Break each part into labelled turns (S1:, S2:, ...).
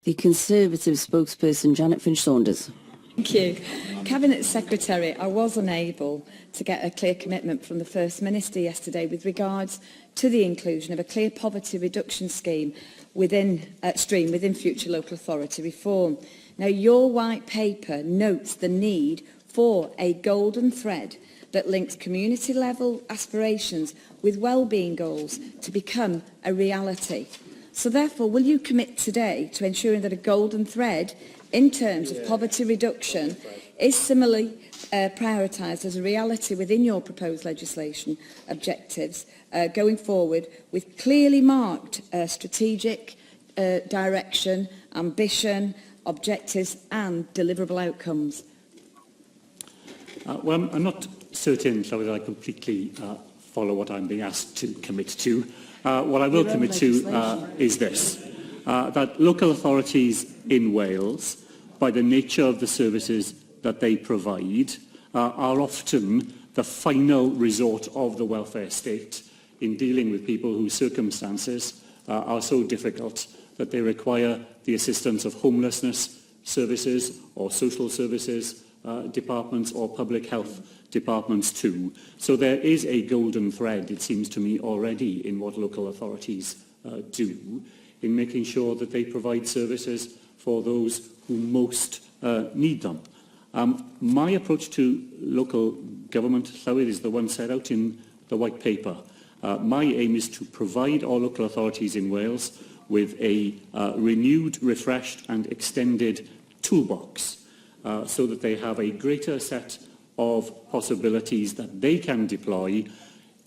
S1: The Conservative spokesperson, Janet Finch-Saunders.
S2: Thank you. Cabinet Secretary, I was unable to get a clear commitment from the First Minister yesterday with regards to the inclusion of a clear poverty reduction scheme within future local authority reform. Now, your white paper notes the need for a golden thread that links community-level aspirations with well-being goals to become a reality. So therefore, will you commit today to ensuring that a golden thread in terms of poverty reduction is similarly prioritised as a reality within your proposed legislation objectives going forward, with clearly marked strategic direction, ambition, objectives and deliverable outcomes?
S3: Well, I'm not certain that I completely follow what I'm being asked to commit to. What I will commit to is this, that local authorities in Wales, by the nature of the services that they provide, are often the final resort of the welfare state in dealing with people whose circumstances are so difficult that they require the assistance of homelessness services or social services departments or public health departments too. So there is a golden thread, it seems to me, already in what local authorities do in making sure that they provide services for those who most need them. My approach to local government, Llywyd, is the one set out in the white paper. My aim is to provide all local authorities in Wales with a renewed, refreshed and extended toolbox so that they have a greater set of possibilities that they can deploy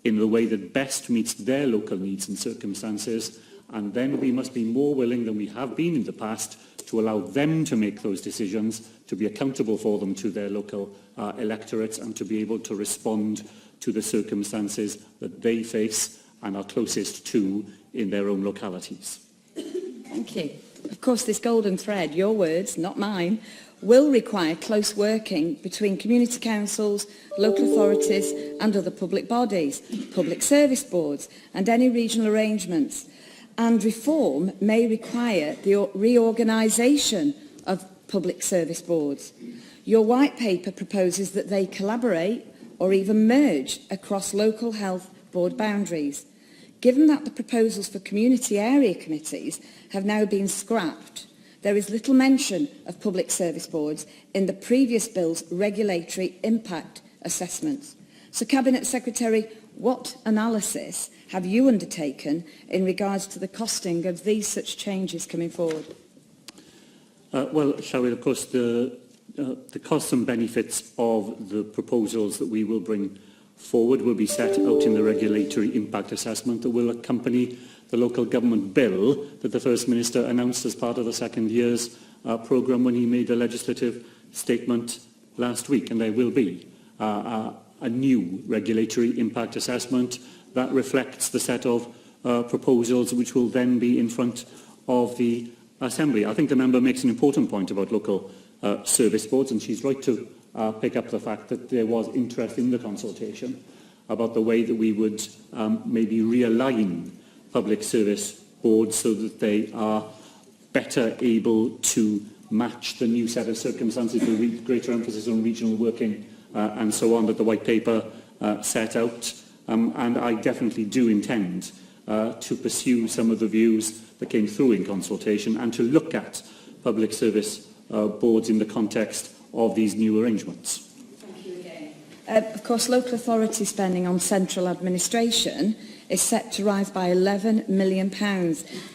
S3: in the way that best meets their local needs and circumstances, and then we must be more willing than we have been in the past to allow them to make those decisions, to be accountable for them to their local electorates, and to be able to respond to the circumstances that they face and are closest to in their own localities.
S2: Thank you. Of course, this golden thread, your words, not mine, will require close working between community councils, local authorities and other public bodies, public service boards and any regional arrangements. And reform may require the reorganisation of public service boards. Your white paper proposes that they collaborate or even merge across local health board boundaries. Given that the proposals for community area committees have now been scrapped, there is little mention of public service boards in the previous bill's regulatory impact assessments. So, Cabinet Secretary, what analysis have you undertaken in regards to the costing of these such changes coming forward?
S3: Well, Llywyd, of course, the costs and benefits of the proposals that we will bring forward will be set out in the regulatory impact assessment that will accompany the local government bill that the First Minister announced as part of the second year's programme when he made a legislative statement last week. And there will be a new regulatory impact assessment that reflects the set of proposals which will then be in front of the Assembly. I think the member makes an important point about local service boards, and she's right to pick up the fact that there was interest in the consultation about the way that we would maybe realign public service boards so that they are better able to match the new set of circumstances with greater emphasis on regional working and so on that the white paper set out. And I definitely do intend to pursue some of the views that came through in consultation and to look at public service boards in the context of these new arrangements.
S2: Thank you again. Of course, local authority spending on central administration is set to rise by £11 million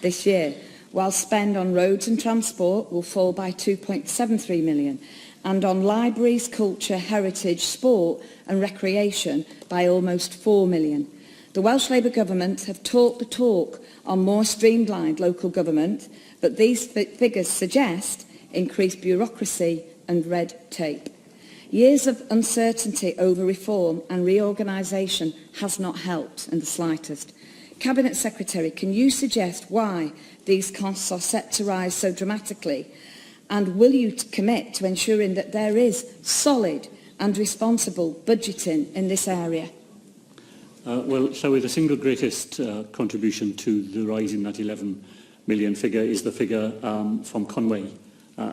S2: this year, while spend on roads and transport will fall by £2.73 million, and on libraries, culture, heritage, sport and recreation by almost £4 million. The Welsh Labour Government have talked the talk on more streamlined local government, but these figures suggest increased bureaucracy and red tape. Years of uncertainty over reform and reorganisation has not helped in the slightest. Cabinet Secretary, can you suggest why these costs are set to rise so dramatically? And will you commit to ensuring that there is solid and responsible budgeting in this area?
S3: Well, shall we, the single greatest contribution to the rise in that £11 million figure is the figure from Conway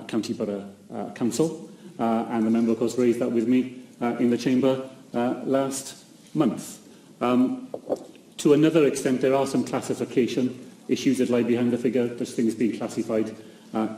S3: County Borough Council, and the member, of course, raised that with me in the Chamber last month. To another extent, there are some classification issues that lie behind the figure, just things being classified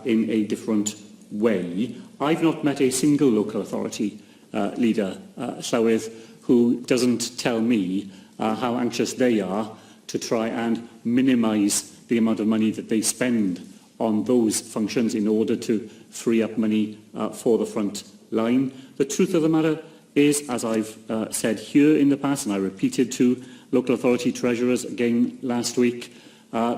S3: in a different way. I've not met a single local authority leader, Llywydd, who doesn't tell me how anxious they are to try and minimise the amount of money that they spend on those functions in order to free up money for the front line. The truth of the matter is, as I've said here in the past, and I repeated to local authority treasurers again last week,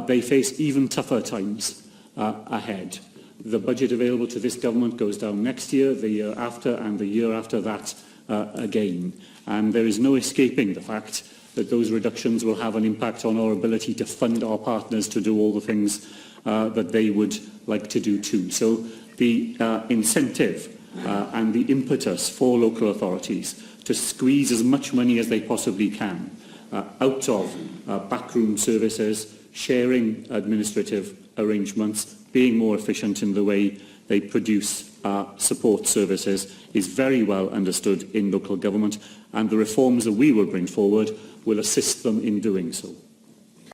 S3: they face even tougher times ahead. The budget available to this government goes down next year, the year after, and the year after that again. And there is no escaping the fact that those reductions will have an impact on our ability to fund our partners to do all the things that they would like to do too. So the incentive and the impetus for local authorities to squeeze as much money as they possibly can out of backroom services, sharing administrative arrangements, being more efficient in the way they produce support services is very well understood in local government, and the reforms that we will bring forward will assist them in doing so.